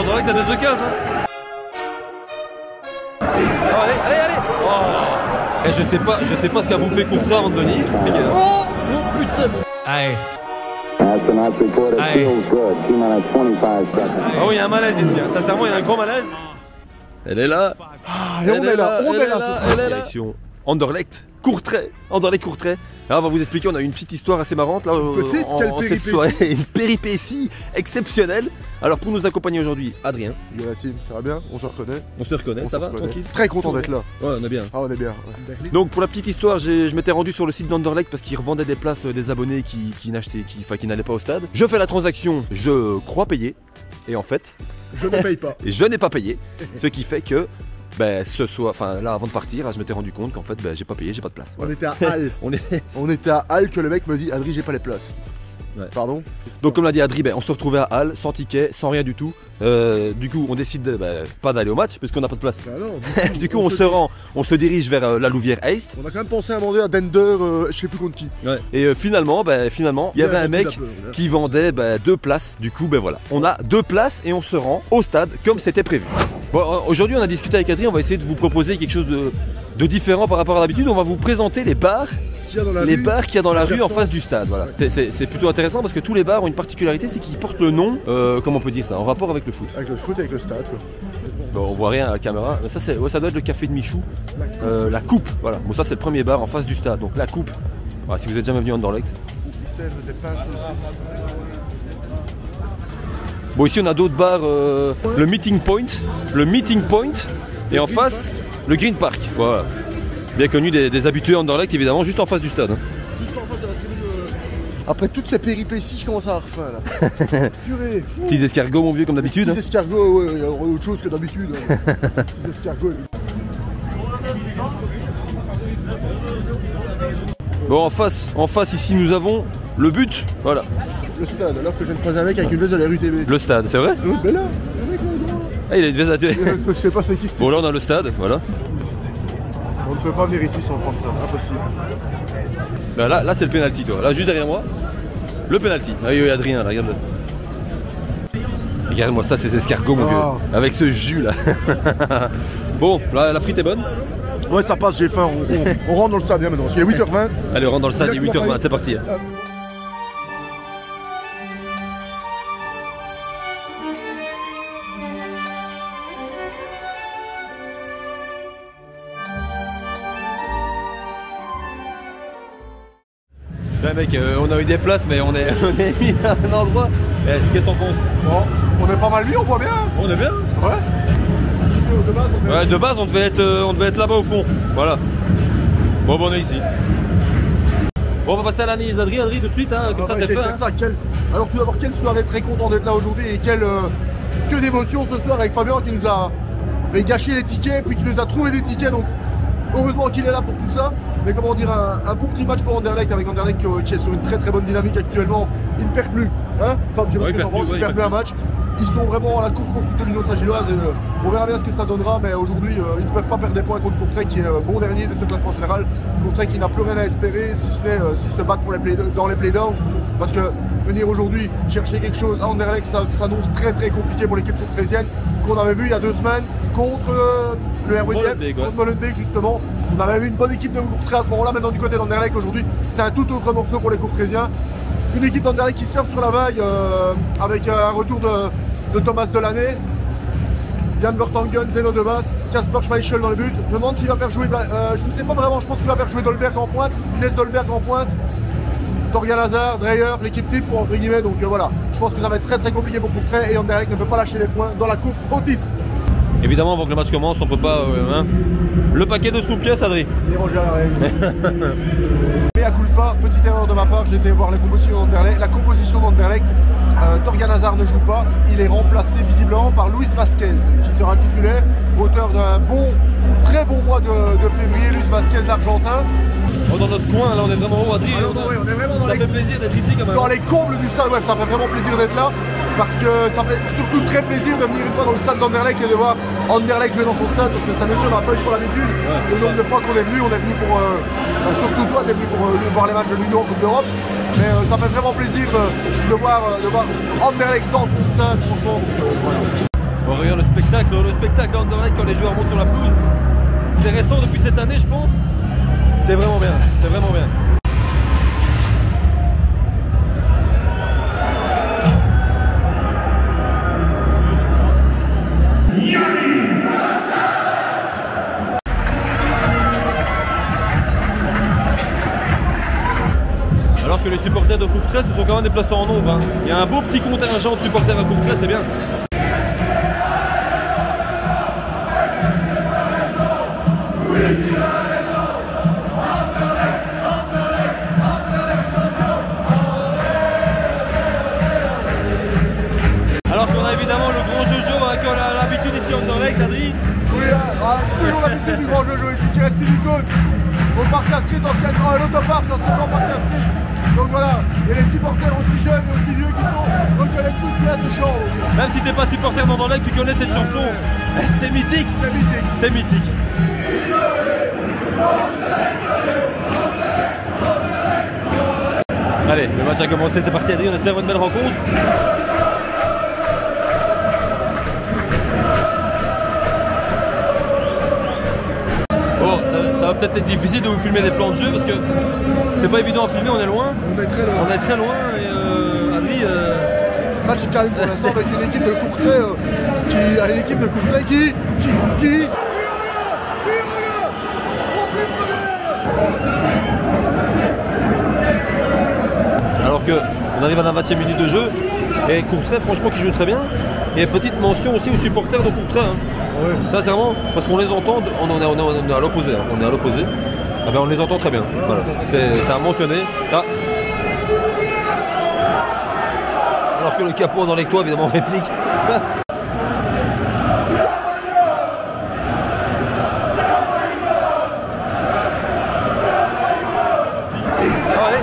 Anderlecht a des occasions. Oh, allez oh. Et je sais pas ce qu'a bouffé Courtrai avant de venir. Oh putain. Allez. Allez. Oh, il y a un malaise ici, hein. Sincèrement, il y a un grand malaise. Elle est là. Et on est là. Direction Anderlecht, Courtrai. Là, on va vous expliquer, on a une petite histoire assez marrante là. Quelle soirée, une péripétie exceptionnelle. Alors pour nous accompagner aujourd'hui, Adrien. Yo la team, ça va bien? On se reconnaît? Ça va, tranquille? Très content d'être là. Ouais, on est bien. Ah, on est bien. Ouais. Donc pour la petite histoire, je m'étais rendu sur le site d'Anderlecht parce qu'ils revendaient des places des abonnés qui n'allaient pas au stade. Je fais la transaction, je crois payer. Et en fait, je ne paye pas. Je n'ai pas payé. Ce qui fait que là avant de partir, je m'étais rendu compte qu'en fait j'ai pas payé, j'ai pas de place. On était à Halle. on était à Halle que le mec me dit Adri, j'ai pas les places. Ouais. Pardon. Donc comme l'a dit Adri, on se retrouvait à Halle, sans ticket, sans rien du tout. Du coup on décide pas d'aller au match puisqu'on n'a pas de place. Ah non, du coup on se dirige vers la Louvière Heist. On a quand même pensé à demander à Dender, je sais plus contre qui. Ouais. Et finalement il y avait un mec qui vendait 2 places. Du coup voilà, on a 2 places et on se rend au stade comme c'était prévu. Bon, aujourd'hui on a discuté avec Adrien, on va essayer de vous proposer quelque chose de différent par rapport à d'habitude. On va vous présenter les bars qu'il y a dans la rue en face du stade. Voilà. C'est plutôt intéressant parce que tous les bars ont une particularité, c'est qu'ils portent le nom, comment on peut dire ça, en rapport avec le foot. Avec le foot, avec le stade quoi. Bon, on voit rien à la caméra, mais ça doit être le café de Michou, la coupe, voilà. Bon ça c'est le premier bar en face du stade, donc la coupe. Voilà, si vous êtes jamais venu à Anderlecht. Bon ici on a d'autres bars, le Meeting Point, et en face le Green Park, voilà. Bien connu des habitués Anderlecht évidemment, juste en face du stade. Juste en face de la tribune. Après toutes ces péripéties, je commence à avoir faim là. Purée. Petits escargots mon vieux comme d'habitude. Petits escargots, ouais, il y a autre chose que d'habitude. Petits escargots. Bon en face ici nous avons le but, voilà. Le stade, alors que je viens de croiser un mec avec une veste de la RUTB. Le stade, c'est vrai? Mais là, le mec là droit. Ah il a une veste à tuer. Je sais pas c'est qui. Bon là on a le stade, voilà. On ne peut pas venir ici sans prendre ça, impossible. Ben là c'est le penalty toi, là juste derrière moi. Le penalty. Ah oui Adrien là, regarde. Regarde-moi ça, ces escargots mon vieux. Avec ce jus là. Bon, là la frite est bonne. Ouais ça passe, j'ai faim, on rentre dans le stade bien maintenant, parce qu'il est 8h20. Allez on rentre dans le stade, il est 8h20, c'est parti. Là mec, on a eu des places mais on est mis à un endroit. Qu'est-ce que t'en penses? Bon, on est pas mal mis, on voit bien. On est bien. Ouais. De base on devait être là-bas au fond. Voilà. Bon on est ici. Bon on va passer à l'analyse Adrien tout de suite, hein, comme ça c'est fait. Hein. Alors tout d'abord quelle soirée, très content d'être là aujourd'hui et que d'émotion ce soir avec Fabien qui nous a gâché les tickets, puis qui nous a trouvé des tickets, donc heureusement qu'il est là pour tout ça. Mais comment dire, un bon petit match pour Anderlecht, avec Anderlecht qui est sur une très très bonne dynamique actuellement. Il ne perd plus, hein Fab, j'ai pas ce que t'en penses, il ne perd plus un match. Ils sont vraiment à la course pour soutenir l'Union Saint-Gilloise et on verra bien ce que ça donnera, mais aujourd'hui ils ne peuvent pas perdre des points contre Courtrai qui est bon dernier de ce classement général. Courtrai qui n'a plus rien à espérer si ce n'est s'ils se battent pour dans les playdowns, parce que venir aujourd'hui chercher quelque chose à Anderlecht ça s'annonce très très compliqué pour l'équipe courtraisienne qu'on avait vu il y a 2 semaines contre le RWDF, contre Molenbeek justement. On avait vu une bonne équipe de Courtrai à ce moment-là, maintenant du côté d'Anderlecht aujourd'hui c'est un tout autre morceau pour les Courtraisiens. Une équipe d'Anderlecht qui surfe sur la vague avec un retour de Thomas Delaney, Jan Vertonghen, Zeno de Bas, Kasper Schmeichel dans le but. Je me demande s'il va faire jouer, je ne sais pas vraiment, je pense qu'il va faire jouer Dolberg en pointe, Inès Dolberg en pointe, Torgan Hazard, Dreyer, l'équipe type pour entre guillemets, donc voilà. Je pense que ça va être très très compliqué pour Courtrai et Anderlecht ne peut pas lâcher les points dans la course au titre. Évidemment avant que le match commence on peut pas... Le paquet de Stoupiès Adrien. Et Roger à la règle. Mais à culpa, petite erreur de ma part, j'ai été voir la composition d'Anderlecht. Torgan Hazard ne joue pas, il est remplacé visiblement par Luis Vasquez qui sera titulaire, auteur d'un très bon mois de février, Luis Vasquez l'argentin. Oh, dans notre coin, là on est vraiment haut Adrien. On est vraiment ça fait plaisir d'être ici quand même. Dans les combles du stade, ouais, ça fait vraiment plaisir d'être là. Parce que ça fait surtout très plaisir de venir une fois dans le stade d'Anderlecht et de voir Anderlecht jouer dans son stade, parce que cette année-ci on n'a pas eu trop l'habitude. Le nombre de fois qu'on est venu pour... surtout toi, t'es venu pour voir les matchs de l'Union en Coupe d'Europe. Mais ça fait vraiment plaisir de voir Anderlecht dans son stade, franchement. Voilà. spectacle Anderlecht quand les joueurs montent sur la pelouse. C'est récent depuis cette année, je pense. C'est vraiment bien, c'est vraiment bien. Alors que les supporters de Courtrai se sont quand même déplacés en nombre. Hein. Il y a un beau petit contingent de supporters à Courtrai, c'est bien. Alors qu'on a évidemment le grand Jojo avec l'habitude ici en Anderlecht, Adri. Oui, toujours l'habitude du grand Jojo ici qui reste silicone. Au parc Astrid, à l'autoparc, anciennement parc Astrid. Donc voilà, et les supporters aussi jeunes et aussi vieux qui sont reconnaissent tout ce qu'il y a ce chant. Même si t'es pas supporter d'Anderlecht, tu connais cette chanson. C'est mythique. C'est mythique. C'est mythique. Allez, le match a commencé, c'est parti Adrien, on espère une belle rencontre. Bon, ça va peut-être être difficile de vous filmer les plans de jeu parce que c'est pas évident à filmer, on est loin. On est très loin. On est très loin et Adri... Match calme pour l'instant avec une équipe de Courtrai qui a une équipe de Courtrai qui... Alors que on arrive à la 20e minute de jeu et Courtrai franchement qui joue très bien. Et petite mention aussi aux supporters de Courtrai. Hein. Ouais. Sincèrement, parce qu'on les entend, on est à l'opposé. Hein. On est à l'opposé. Ah ben on les entend très bien. Voilà. C'est à mentionner. Ah. Alors que le capot dans les toits évidemment réplique.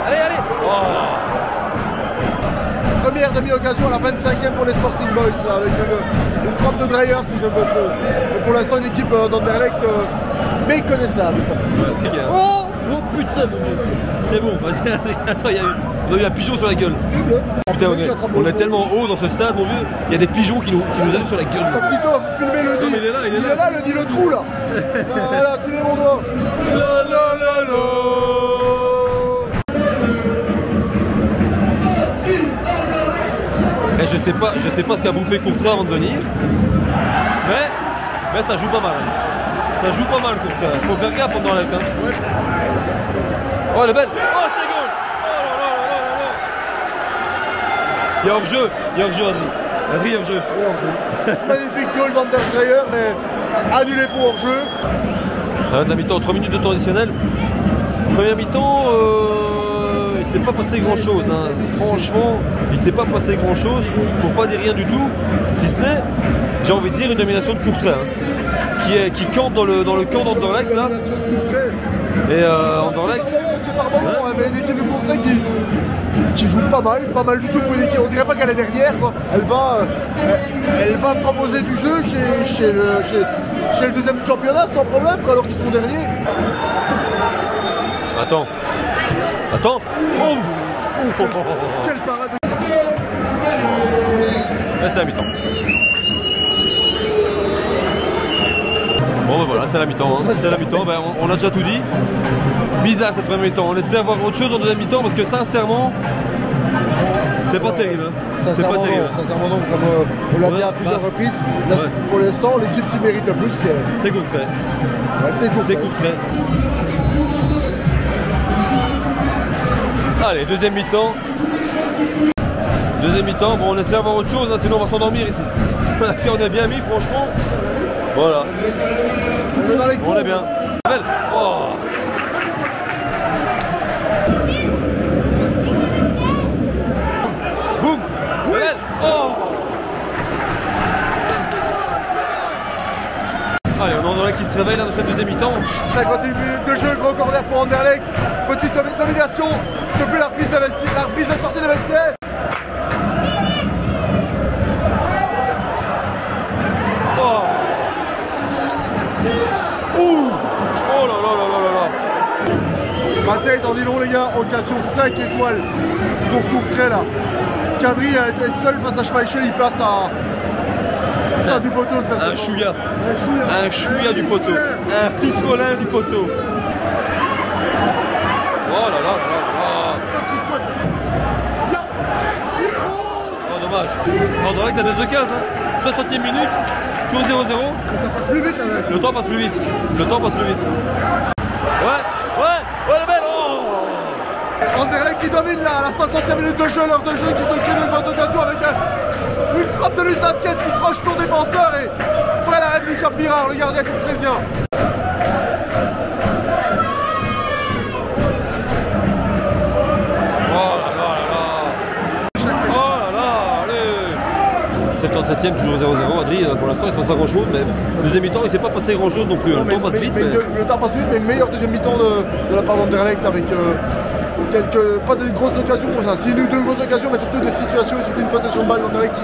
Allez Première demi-occasion à la 25e pour les Sporting Boys, là, avec une frappe de Dreyer si je me trompe. Mais pour l'instant une équipe d'Anderlecht méconnaissable. Ouais. Oh putain, c'est bon, attends, on a eu un pigeon sur la gueule. Putain, on est tellement haut dans ce stade, mon vieux, il y a des pigeons qui nous arrivent sur la gueule. Petit doigt, vous filmez le nid. Il est là, le nid, le trou là. Voilà, filmez mon doigt. Mais je sais pas ce qu'a bouffé Courtrai avant de venir. Mais ça joue pas mal. Ça joue pas mal Courtrai. Faut faire gaffe dans la tête. Ouais. Oh elle est belle. Oh c'est goal. Oh là. Il y a hors-jeu, Adri. Hors-jeu. Magnifique goal d'Anders mais annulé pour hors-jeu. Ça va être la mi-temps, 3 minutes de temps additionnel. Première mi-temps, il s'est pas passé grand chose. Hein. Franchement, il s'est pas passé grand chose, pour pas dire rien du tout, si ce n'est, j'ai envie de dire, une domination de Courtrai. Hein, qui campe dans le camp d'Anderlecht là. Et Anderlecht. C'est par moment, mais une équipe de Courtrai qui joue pas mal du tout pour une équipe. On dirait pas qu'elle est dernière quoi. Elle va proposer du jeu chez le deuxième du championnat sans problème quoi, alors qu'ils sont derniers. Attends. Oh. Quelle parade. Là c'est la mi-temps. Bon ben voilà, c'est la mi-temps. Hein. C'est la mi-temps, ben, on a déjà tout dit. Bizarre cette première mi-temps. On espère voir autre chose en deuxième mi-temps parce que sincèrement, c'est pas terrible. Hein. Sincèrement, non, comme on l'a dit à plusieurs reprises. Là, ouais. Pour l'instant, l'équipe qui mérite le plus, c'est Courtrai. Ouais, c'est Courtrai. Allez, deuxième mi-temps. Bon on espère voir autre chose, hein, sinon on va s'endormir ici. Puis on est bien mis franchement. Voilà. On est bien. Belle. Oh. Boum. Belle. Oh. Allez, on est Anderlecht qui se réveille là dans cette deuxième mi-temps. 51 minutes de jeu, gros corner pour Anderlecht. Petite domination depuis la prise de sortie de vestiaire. Oh. Ouh. Oh là là là là là. Ma tête en dit long les gars, occasion 5 étoiles pour Courtrai là. Kadri a été seul face à Schmeichel, il passe à ça du poteau, ça. Un chouïa. Un chouïa du poteau. Un piscolin du poteau. Oh là là là là là. Oh dommage. On dirait que t'as des occasions. 60e minute, toujours 0-0. Ça passe plus vite là. Le temps passe plus vite. Le temps passe plus vite. Ouais, la belle. Oh. Anderlecht qui domine là, à la 60e minute de jeu, l'heure de jeu qui se crée une grosse occasion avec une frappe de Lucas Asquez qui croche son défenseur et après l'arrêt de Lucas Pirard, le gardien courtraisien. Oh là là là là. Oh là là, allez. 77e, toujours 0-0. Adri, pour l'instant, il se passe pas grand chose, mais deuxième mi-temps, il s'est pas passé grand chose non plus. Le temps passe vite. Le temps passe vite, mais meilleur deuxième mi-temps de la part d'Anderlecht avec pas de grosses occasions, c'est une ou deux grosses occasions, mais surtout des situations et surtout une possession de balle d'Anderlecht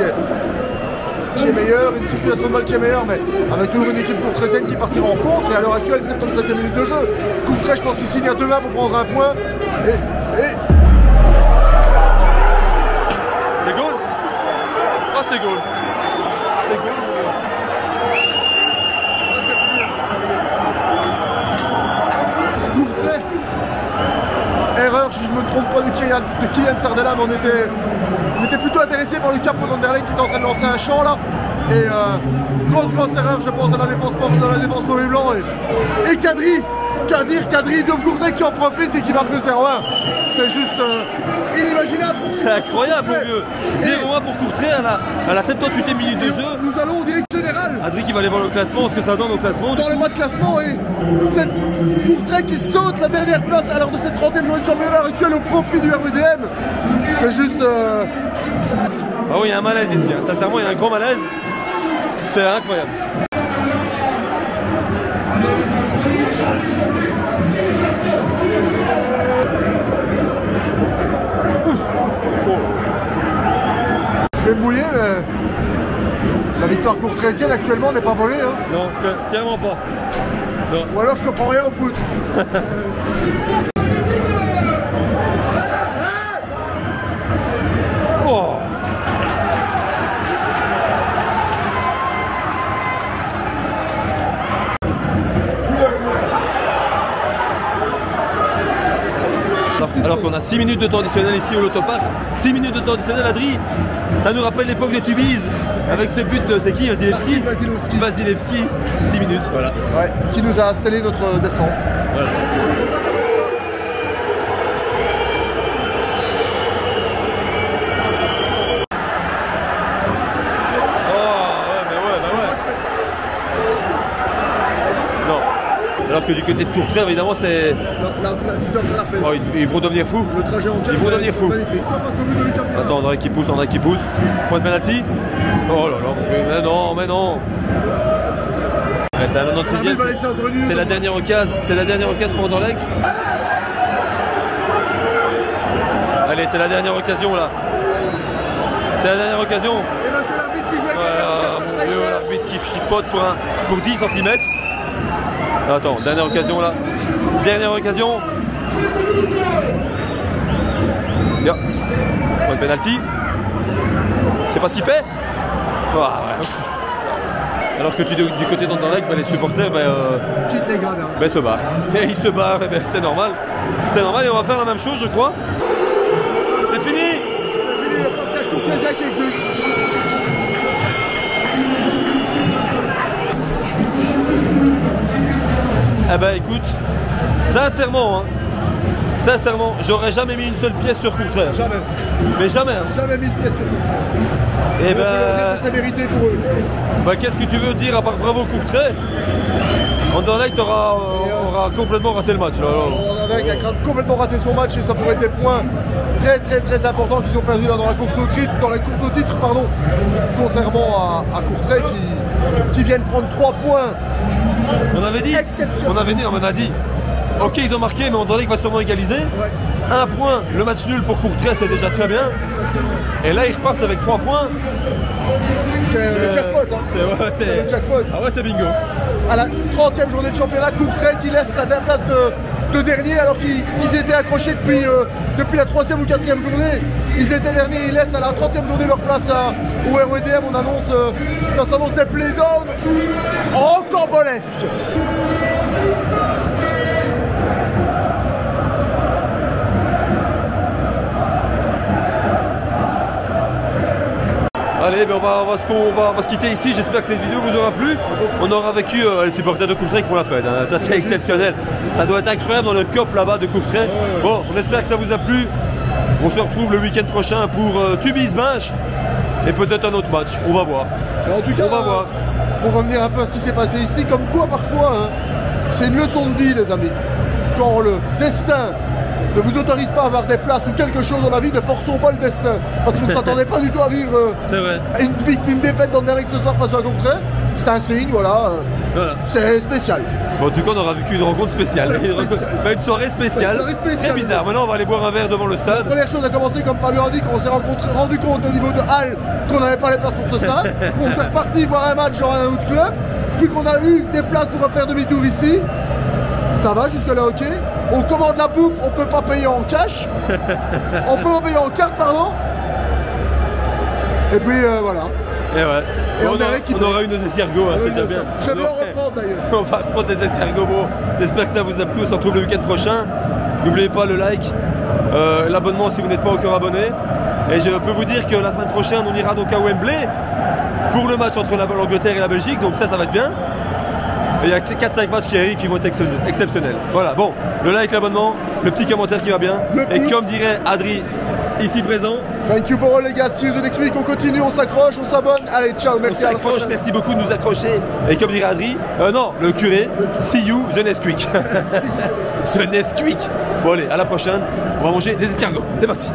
qui est meilleure, une circulation de balle qui est meilleure, mais avec toujours une équipe courtraisienne qui partira en contre. Et à l'heure actuelle, 77e minute de jeu. Courtrai, je pense qu'il signe à 2-1 pour prendre un point. Et... C'est goal. Oh, c'est goal. C'est goal. Courtrai. Erreur, si je ne me trompe pas, de Kylian Sardella, mais on était plutôt intéressé par le capot d'Anderlecht qui est en train de lancer un champ là. Et grosse erreur, je pense, dans la défense mauvais blanc. Et Kadri de Courtrai qui en profite et qui marque le 0-1. C'est juste inimaginable. C'est incroyable, mon vieux. 0-1 pour Courtrai à la 78e minute de jeu. Nous allons au direct général. Adri qui va aller voir le classement, ce que ça donne au classement. Dans le bas de classement, et c'est Courtrai qui saute la dernière place alors de cette 30e journée de championnat actuel au profit du RVDM. C'est juste... Ah oui, il y a un malaise ici, hein. Sincèrement, il y a un grand malaise. C'est incroyable. Ouf. Oh. Je vais me mouiller, mais la victoire courtraisienne actuellement n'est pas volée. Hein. Non, clairement pas. Non. Ou alors je comprends rien au foot. Oh. Alors qu'on a 6 minutes de temps additionnel ici au Lotopark. 6 minutes de temps additionnel, Adri. Ça nous rappelle l'époque de Tubize. Avec ce but de, c'est qui, Vasilevski? Vasilevski, 6 minutes, voilà. Ouais, qui nous a scellé notre descente. Voilà. Alors que du côté de Courtrai, évidemment, c'est... Oh, ils vont devenir fous. Le trajet en ils vont devenir fous. Attends, on a qui pousse, Point de penalty. Oh là là, mais non, mais non. Ouais, c'est à la 96e. C'est la dernière occasion. C'est la dernière occasion pour Anderlecht. Allez, c'est la dernière occasion là. C'est la dernière occasion. Et ben c'est l'arbitre qui joue avec mon Dieu, l'arbitre qui chipote pour 10 cm. Attends, dernière occasion là. Dernière occasion. Bien. Point de penalty. C'est pas ce qu'il fait. Oh, ouais. Alors que du côté d'Anderlecht, les supporters quitte les gradins. Se barrent. Et ils se barrent, et c'est normal. C'est normal et on va faire la même chose, je crois. C'est fini. C'est fini, le partage courtraisien qui exulte. Eh ben écoute, sincèrement, j'aurais jamais mis une seule pièce sur Courtrai. Jamais. Mais jamais. Hein. Jamais mis une pièce sur Courtrai. Et ben... C'est mérité pour eux. Bah qu'est-ce que tu veux dire à part bravo Courtrai? Anderlecht aura complètement raté le match. Anderlecht a complètement raté son match et ça pourrait être des points très importants qu'ils ont perdus là dans la course au titre, contrairement à Courtrai qui viennent prendre 3 points. On avait dit, on a dit, ok ils ont marqué mais Anderlecht va sûrement égaliser. Ouais. 1 point, le match nul pour Courtrai c'est déjà très bien. Et là ils repartent avec 3 points. C'est le jackpot hein. C'est le jackpot. Ah ouais c'est bingo. À la 30e journée de championnat, Courtrai qui laisse sa place de de dernier alors qu'ils étaient accrochés depuis la 3e ou 4e journée. Ils étaient derniers, ils laissent à la 30e journée leur place au RWDM. On annonce, ça s'annonce des playdowns rocambolesques. Allez, ben on va se quitter ici. J'espère que cette vidéo vous aura plu. On aura vécu les supporters de Courtrai qui font la fête. Hein. Ça, c'est exceptionnel. Ça doit être incroyable dans le COP là-bas de Courtrai. Bon, on espère que ça vous a plu. On se retrouve le week-end prochain pour Tubize Binche et peut-être un autre match. On va voir. En tout cas, on va voir. Pour revenir un peu à ce qui s'est passé ici, comme quoi parfois, hein, c'est une leçon de vie, les amis. Quand le destin ne vous autorise pas à avoir des places ou quelque chose dans la vie, ne forçons pas le destin. Parce qu'on ne s'attendait pas du tout à vivre une défaite dans le dernier ce soir face à Courtrai. C'est un signe, voilà. C'est spécial. Bon, en tout cas, on aura vécu une rencontre spéciale. Une soirée spéciale. Très bizarre. Maintenant, on va aller boire un verre devant le stade. La première chose à commencer, comme Fabien a dit, qu'on s'est rendu compte au niveau de Halle qu'on n'avait pas les places pour ce stade. On s'est reparti voir un match dans un autre club. Puis qu'on a eu des places pour faire demi-tour ici. Ça va jusque là, ok. On commande la bouffe, on peut pas payer en cash. On peut pas payer en carte, pardon. Et puis voilà. Et ouais. Et on aura une des escargots, hein, c'est déjà bien. Je vais en reprendre d'ailleurs. On va reprendre des escargots. Bon, j'espère que ça vous a plu. On se retrouve le week-end prochain. N'oubliez pas le like, l'abonnement si vous n'êtes pas encore abonné. Et je peux vous dire que la semaine prochaine, on ira donc à Wembley pour le match entre l'Angleterre et la Belgique. Donc ça va être bien. Et il y a 4-5 matchs qui arrivent qui vont être exceptionnels. Voilà, bon, le like, l'abonnement, le petit commentaire qui va bien. Et comme dirait Adri, ici présent. Thank you for all les gars, see you the next week. On continue, on s'accroche, on s'abonne. Allez, ciao, merci à la prochaine. Merci beaucoup de nous accrocher. Et comme dirait Adri, non, le curé, see you the next week. The next week. Bon allez, à la prochaine. On va manger des escargots. C'est parti.